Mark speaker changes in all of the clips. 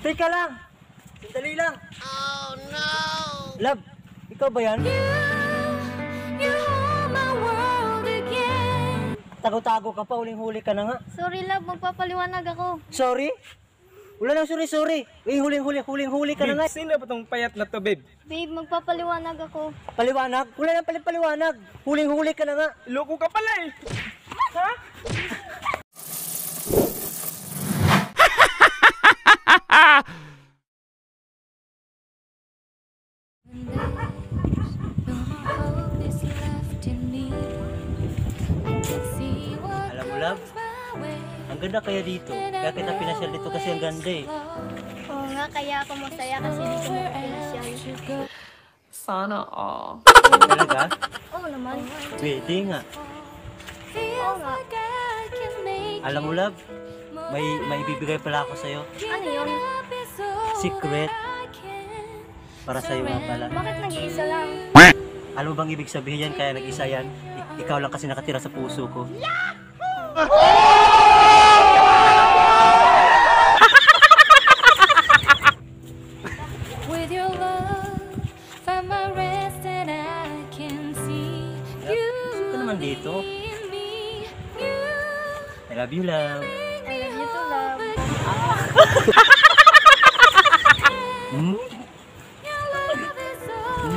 Speaker 1: Teka lang! Sandali lang! Oh no! Love, ikaw ba yan? Tago-tago ka pa, huling-huli ka na nga.
Speaker 2: Sorry love, magpapaliwanag ako.
Speaker 1: Sorry? Wala nang sorry. Huling-huli ka na nga.
Speaker 3: Sino ba tong payat na to, babe?
Speaker 2: Babe, magpapaliwanag ako.
Speaker 1: Paliwanag? Wala nang paliwanag. Huling-huli ka na nga.
Speaker 3: Loko ka pala eh! Ha?
Speaker 1: Alam mo, love, ang ganda kaya dito. Kaya kita pinasyal dito kasi ang ganda eh.
Speaker 2: Oo nga, kaya ako masaya kasi dito mag-finish.
Speaker 4: Sana all.
Speaker 1: Talaga?
Speaker 2: Oo naman.
Speaker 1: Pwede nga.
Speaker 2: Oo nga.
Speaker 1: Alam mo, love, may ibibigay pala ako sa'yo.
Speaker 2: Ano yun?
Speaker 1: Secret. Para sa'yo nga pala.
Speaker 2: Bakit nag-iisa lang?
Speaker 1: Alam mo bang ibig sabihin yan kaya nag-isa yan? Ikaw lang kasi nakatira sa puso ko.
Speaker 4: With your love, find my rest and I can see you.
Speaker 1: Gusto ka naman dito.
Speaker 4: In me, you
Speaker 1: I love you, love.
Speaker 2: I love you too, love.
Speaker 1: Hmm?
Speaker 4: Your love is all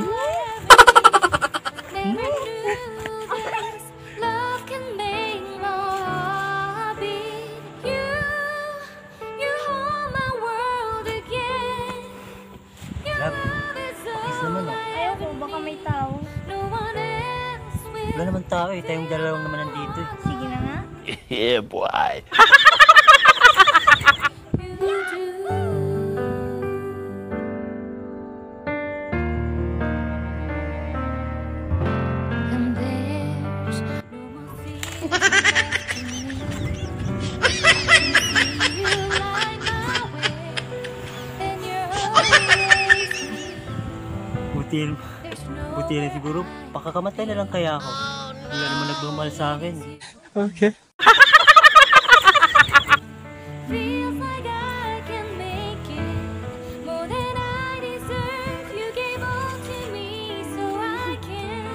Speaker 4: I never knew this. Love can make my heart beat. You hold my world again. Your
Speaker 1: Love,
Speaker 4: love is
Speaker 1: kiss
Speaker 4: all
Speaker 1: naman oh.
Speaker 2: Ayoko, baka may tao.
Speaker 4: no one else will.
Speaker 1: Wala naman tao eh. Tayong dalawa lang naman nandito eh.
Speaker 2: Sige na nga.
Speaker 5: Yeah, boy.
Speaker 4: And there's no more fear left in me. You light my way, and you're always
Speaker 1: Buti
Speaker 4: there's no
Speaker 1: rin siguro. Pakakamatay na lang kaya ako. Wala naman nagmamahal sa akin.
Speaker 3: Okay.
Speaker 4: feels like I can make it more than I deserve. You gave all to me so I can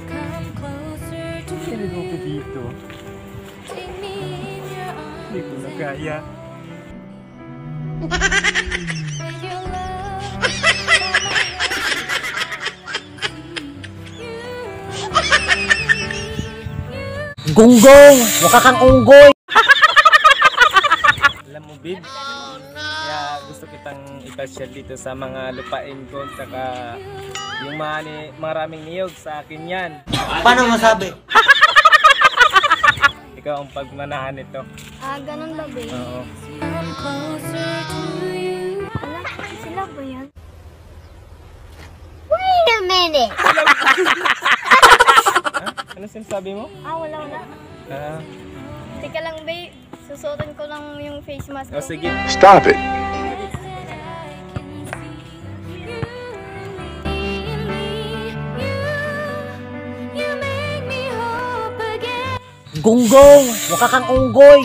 Speaker 4: come closer to
Speaker 1: Sino ko
Speaker 4: you.
Speaker 1: dito?
Speaker 4: Take me in your arms.
Speaker 1: Hindi ko na kaya.
Speaker 4: With your love,
Speaker 1: Gonggong! Mukha kang unggoy!
Speaker 3: Alam mo, babe? Kaya gusto kitang ipasyal dito sa mga lupain ko. Saka yung maraming niyog sa akin yan.
Speaker 1: Paano masabi?
Speaker 3: Ikaw ang pagmanahan nito.
Speaker 2: Ah, ganun ba, babe?
Speaker 3: Oo.
Speaker 4: come closer to you.
Speaker 2: Ala, sila ba yan?
Speaker 3: Ha? Ano sinasabi mo?
Speaker 2: Ah, wala.
Speaker 3: Ah,
Speaker 2: Teka lang, babe. Susuotin ko lang yung face mask ko.
Speaker 3: oh, sige.
Speaker 5: Stop it.
Speaker 1: Gonggong! Mukha kang unggoy!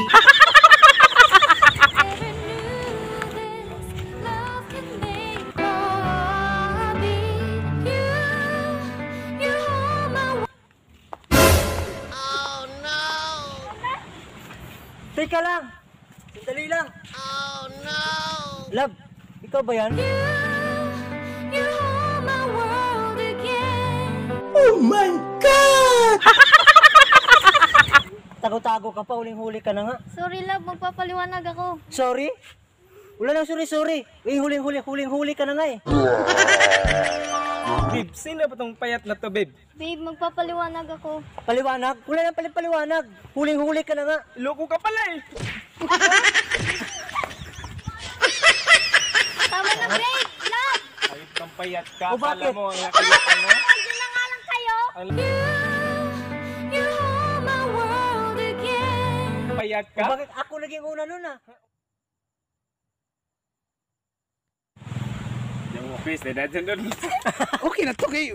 Speaker 1: Teka lang! Sandali lang! Oh no! Love, ikaw ba yan? Oh my God! Tago-tago ka pa, huling-huli ka na nga.
Speaker 2: Sorry love, magpapaliwanag ako.
Speaker 1: Sorry? Wala nang sorry. Huling-huli ka na nga eh.
Speaker 3: Babe, sino ba tong payat na to, babe?
Speaker 2: Babe, magpapaliwanag ako.
Speaker 1: Paliwanag? Wala nang paliwanag. Huling-huli ka na nga.
Speaker 3: Loko ka pala eh!
Speaker 2: Tama na, babe! Love!
Speaker 3: Ayun kang payat ka.
Speaker 1: O, bakit?
Speaker 3: Akala mo ang nakayatan mo?
Speaker 2: Nandiyan na nga lang kayo!
Speaker 3: Payat
Speaker 1: O
Speaker 3: ka?
Speaker 1: bakit ako naging una nun ah?
Speaker 3: Yung office, eh, nandiyan doon.
Speaker 5: Okay na to kayo.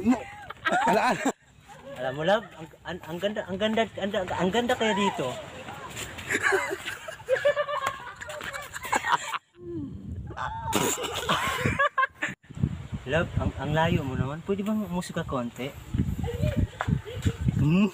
Speaker 1: Alam mo, love, ang ganda kaya dito. Love, ang layo mo naman. Pwede bang musika konti? Hmm?